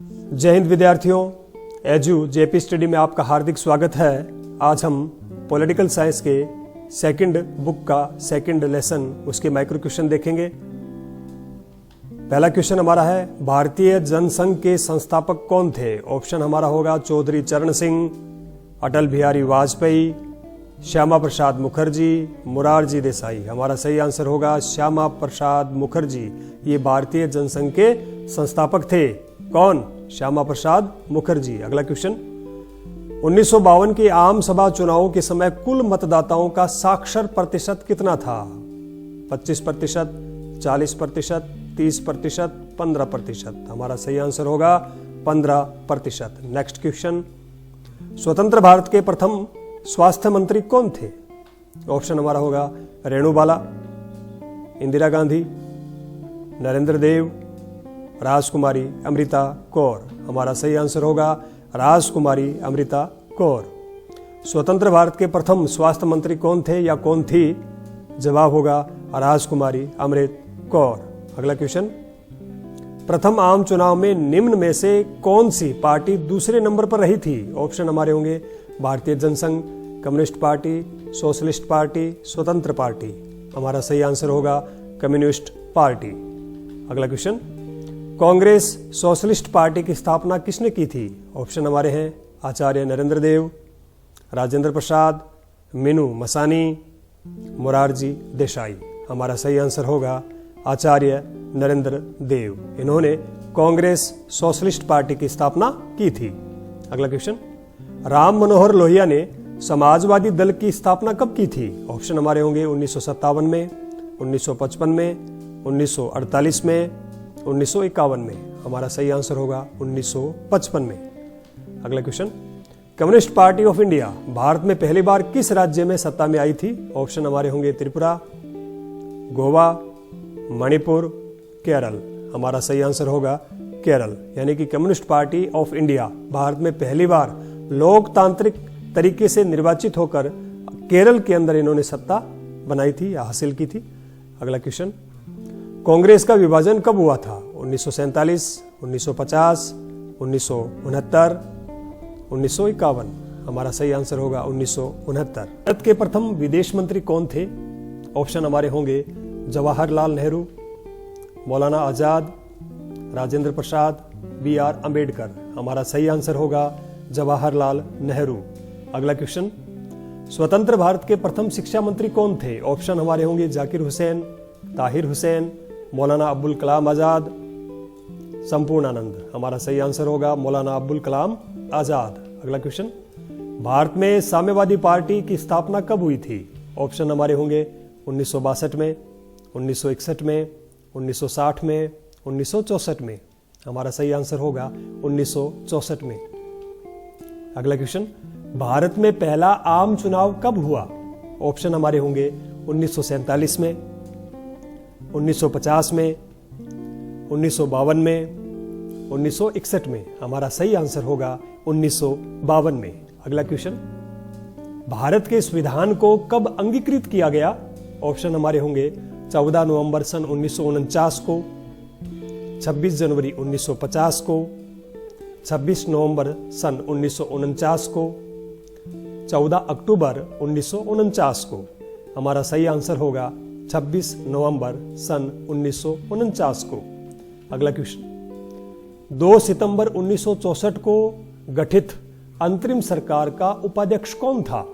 जय हिंद विद्यार्थियों, edu JP study में आपका हार्दिक स्वागत है। आज हम पॉलिटिकल साइंस के सेकंड बुक का सेकंड लेसन उसके माइक्रो क्वेश्चन देखेंगे। पहला क्वेश्चन हमारा है, भारतीय जनसंघ के संस्थापक कौन थे? ऑप्शन हमारा होगा चौधरी चरण सिंह, अटल बिहारी वाजपेयी, श्यामा प्रसाद मुखर्जी, मोरारजी देसाई। हमारा सही आंसर होगा श्यामा प्रसाद मुखर्जी। ये भारतीय जनसंघ के संस्थापक थे। कौन? श्यामा प्रसाद मुखर्जी। अगला क्वेश्चन, 1952 के आम सभा चुनावों के समय कुल मतदाताओं का साक्षर प्रतिशत कितना था? 25%, 40%, 30%, 15%। हमारा सही आंसर होगा 15%। नेक्स्ट क्वेश्चन, स्वतंत्र भारत के प्रथम स्वास्थ्य मंत्री कौन थे? ऑप्शन हमारा होगा रेणुबाला, इंदिरा गांधी, नरेंद्र देव, राजकुमारी अमृता कौर। हमारा सही आंसर होगा राजकुमारी अमृता कौर। स्वतंत्र भारत के प्रथम स्वास्थ्य मंत्री कौन थे या कौन थी? जवाब होगा राजकुमारी अमृत कौर। अगला क्वेश्चन, प्रथम आम चुनाव में निम्न में से कौन सी पार्टी दूसरे नंबर पर रही थी? ऑप्शन हमारे होंगे Bharatiya Jana Sangh, communist party, socialist party, Swatantra party. हमारा सही आंसर होगा कम्युनिस्ट पार्टी। अगला क्वेश्चन, कांग्रेस सोशलिस्ट पार्टी की स्थापना किसने की थी? ऑप्शन हमारे हैं आचार्य नरेंद्र देव, राजेंद्र प्रसाद, मीनू मसानी, मोरारजी देसाई। हमारा सही आंसर होगा आचार्य नरेंद्र देव। इन्होंने कांग्रेस सोशलिस्ट पार्टी की स्थापना की थी। अगला क्वेश्चन, राम मनोहर लोहिया ने समाजवादी दल की स्थापना कब की थी? ऑप्शन हमारे होंगे 1957 में, 1955 में, 1948 में, 1951 में। हमारा सही आंसर होगा 1955 में। अगला question, communist party of India Bharat में पहली बार किस राज्य में सत्ता में आई थी? ऑप्शन हमारे होंगे त्रिपुरा, गोवा, मणिपुर, केरल। हमारा सही आंसर होगा केरल। यानी कि communist party of India Bharat में पहली बार लोकतांत्रिक तरीके से निर्वाचित होकर केरल के अंदर इन्होंने सत्ता बनाई थी या हासिल की थी। अगला क्वेश्चन, कांग्रेस का विभाजन कब हुआ था? 1947, 1950, 1969, 1951। हमारा सही आंसर होगा 1969। भारत के प्रथम विदेश मंत्री कौन थे? ऑप्शन हमारे होंगे जवाहरलाल नेहरू, मौलाना आजाद, राजेंद्र प्रसाद, BR अम्बेडकर। हमारा सही आंसर होगा जवाहरलाल नेहरू। अगला क्वेश्चन, स्वतंत्र भारत के प्रथम शिक्षा मंत्री कौन थे? ऑप्शन हमारे होंगे जाकिर हुसैन, ताहिर हुसैन, मौलाना अब्दुल कलाम आजाद, संपूर्णानंद। हमारा सही आंसर होगा मौलाना अब्दुल कलाम आजाद। अगला क्वेश्चन, भारत में साम्यवादी पार्टी की स्थापना कब हुई थी? ऑप्शन हमारे होंगे 1962 में, 1961 में, 1960 में, 1964 में। हमारा सही आंसर होगा 1964 में। अगला क्वेश्चन, भारत में पहला आम चुनाव कब हुआ? ऑप्शन हमारे होंगे 1947 में, 1950 में, 1952 में, 1961 में। हमारा सही आंसर होगा 1952 में। अगला क्वेश्चन, भारत के संविधान को कब अंगीकृत किया गया? ऑप्शन हमारे होंगे 14 नवंबर सन 1949 को, 26 जनवरी 1950 को, 26 नवंबर सन 1949 को, 14 अक्टूबर 1949 को। हमारा सही आंसर होगा 26 नवंबर सन 1949 को। अगला क्वेश्चन, 2 सितंबर 1964 को गठित अंतरिम सरकार का उपाध्यक्ष कौन था?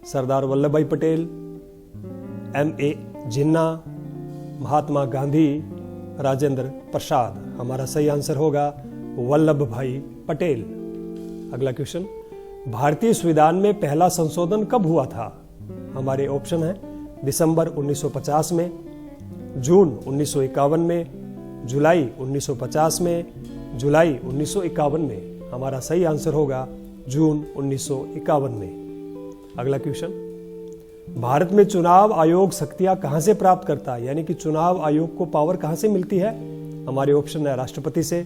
सरदार वल्लभ भाई पटेल, MA जिन्ना, महात्मा गांधी, राजेंद्र प्रसाद। हमारा सही आंसर होगा वल्लभ भाई पटेल। अगला क्वेश्चन, भारतीय संविधान में पहला संशोधन कब हुआ था? हमारे ऑप्शन है दिसंबर 1950 में, जून 1951 में, जुलाई 1950 में, जुलाई 1951 में। हमारा सही आंसर होगा जून 1951 में। अगला क्वेश्चन, भारत में चुनाव आयोग शक्तियां कहां से प्राप्त करता है? यानी कि चुनाव आयोग को पावर कहां से मिलती है? हमारे ऑप्शन है राष्ट्रपति से,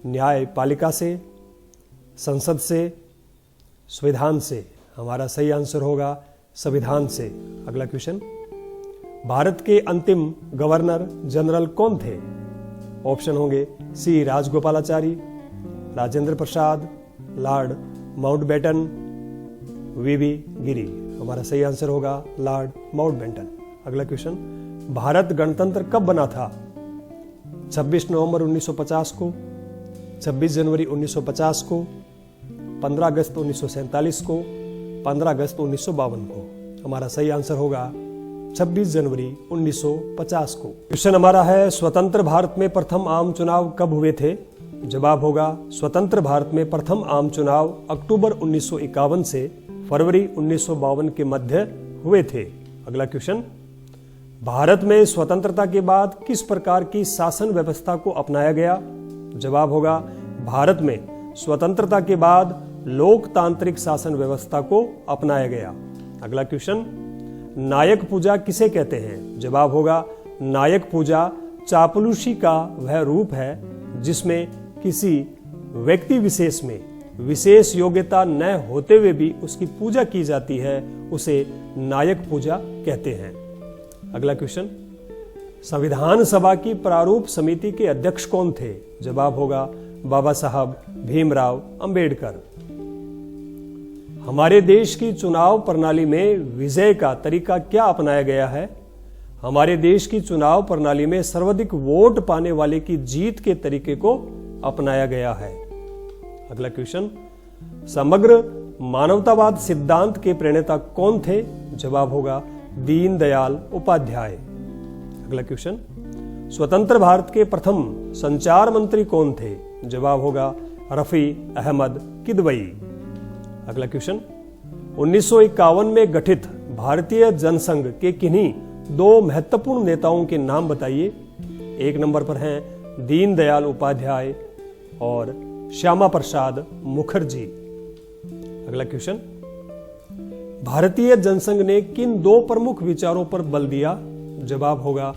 न्यायपालिका से, संसद से, संविधान से। हमारा सही आंसर होगा संविधान से। अगला क्वेश्चन, भारत के अंतिम गवर्नर जनरल कौन थे? ऑप्शन होंगे सी राजगोपालाचारी, राजेंद्र प्रसाद, लॉर्ड माउंटबेटन, वीवी गिरी। हमारा सही आंसर होगा लॉर्ड माउंटबेटन। अगला क्वेश्चन, भारत गणतंत्र कब बना था? 26 नवंबर 1950 को, 26 जनवरी 1950 को, 15 अगस्त 1947 को, 15 अगस्त 1952 को। हमारा सही आंसर होगा 26 जनवरी 1950 को। क्वेश्चन हमारा है, स्वतंत्र भारत में प्रथम आम चुनाव कब हुए थे? जवाब होगा स्वतंत्र भारत में प्रथम आम चुनाव अक्टूबर 1951 से फरवरी 1952 के मध्य हुए थे। अगला क्वेश्चन, भारत में स्वतंत्रता के बाद किस प्रकार की शासन व्यवस्था को अपनाया गया? जवाब होगा भारत में स्वतंत्रता के बाद लोकतांत्रिक शासन व्यवस्था को अपनाया गया। अगला क्वेश्चन, नायक पूजा किसे कहते हैं? जवाब होगा नायक पूजा चापलूसी का वह रूप है जिसमें किसी व्यक्ति विशेष में विशेष योग्यता न होते हुए भी उसकी पूजा की जाती है, उसे नायक पूजा कहते हैं। अगला क्वेश्चन, संविधान सभा की प्रारूप समिति के अध्यक्ष कौन थे? जवाब होगा बाबा साहब भीमराव अंबेडकर। हमारे देश की चुनाव प्रणाली में विजय का तरीका क्या अपनाया गया है? हमारे देश की चुनाव प्रणाली में सर्वाधिक वोट पाने वाले की जीत के तरीके को अपनाया गया है। अगला क्वेश्चन, समग्र मानवतावाद सिद्धांत के प्रणेता कौन थे? जवाब होगा दीनदयाल उपाध्याय। अगला क्वेश्चन, स्वतंत्र भारत के प्रथम संचार मंत्री कौन थे? जवाब होगा रफी अहमद किदवई। अगला क्वेश्चन, 1951 में गठित भारतीय जनसंघ के किन्हीं दो महत्वपूर्ण नेताओं के नाम बताइए। एक नंबर पर हैं दीनदयाल उपाध्याय और श्यामा प्रसाद मुखर्जी। अगला क्वेश्चन, भारतीय जनसंघ ने किन दो प्रमुख विचारों पर बल दिया? जवाब होगा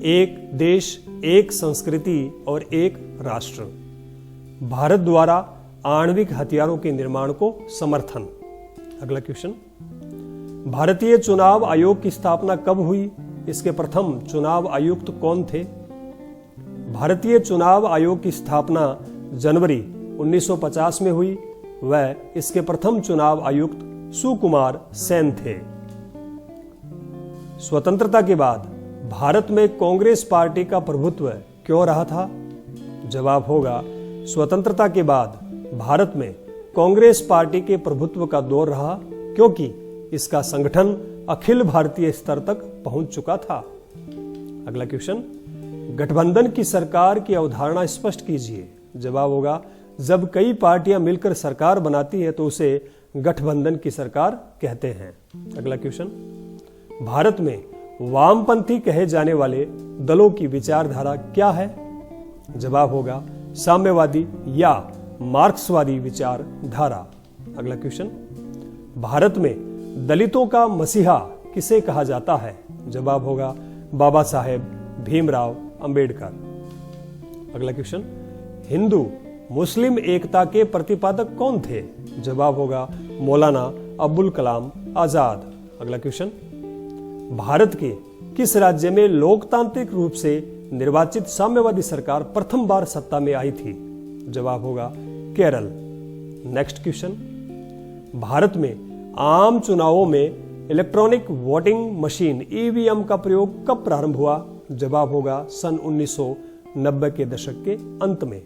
एक देश, एक संस्कृति और एक राष्ट्र। भारत द्वारा आणविक हथियारों के निर्माण को समर्थन। अगला क्वेश्चन, भारतीय चुनाव आयोग की स्थापना कब हुई? इसके प्रथम चुनाव आयुक्त कौन थे? भारतीय चुनाव आयोग की स्थापना जनवरी 1950 में हुई। वह इसके प्रथम चुनाव आयुक्त सुकुमार सेन थे। स्वतंत्रता के बाद भारत में कांग्रेस पार्टी का प्रभुत्व क्यों रहा था? जवाब होगा स्वतंत्रता के बाद भारत में कांग्रेस पार्टी के प्रभुत्व का दौर रहा क्योंकि इसका संगठन अखिल भारतीय स्तर तक पहुंच चुका था। अगला क्वेश्चन, गठबंधन की सरकार की अवधारणा स्पष्ट कीजिए। जवाब होगा जब कई पार्टियां मिलकर सरकार बनाती है तो उसे गठबंधन की सरकार कहते हैं। अगला क्वेश्चन, भारत में वामपंथी कहे जाने वाले दलों की विचारधारा क्या है? जवाब होगा साम्यवादी या मार्क्सवादी विचारधारा। अगला क्वेश्चन, भारत में दलितों का मसीहा किसे कहा जाता है? जवाब होगा बाबा साहेब भीमराव अंबेडकर। अगला क्वेश्चन, हिंदू मुस्लिम एकता के प्रतिपादक कौन थे? जवाब होगा मौलाना अब्दुल कलाम आजाद। अगला क्वेश्चन, भारत के किस राज्य में लोकतांत्रिक रूप से निर्वाचित साम्यवादी सरकार प्रथम बार सत्ता में आई थी? जवाब होगा केरल। नेक्स्ट क्वेश्चन, भारत में आम चुनावों में इलेक्ट्रॉनिक वोटिंग मशीन ईवीएम का प्रयोग कब प्रारंभ हुआ? जवाब होगा सन 1990 के दशक के अंत में।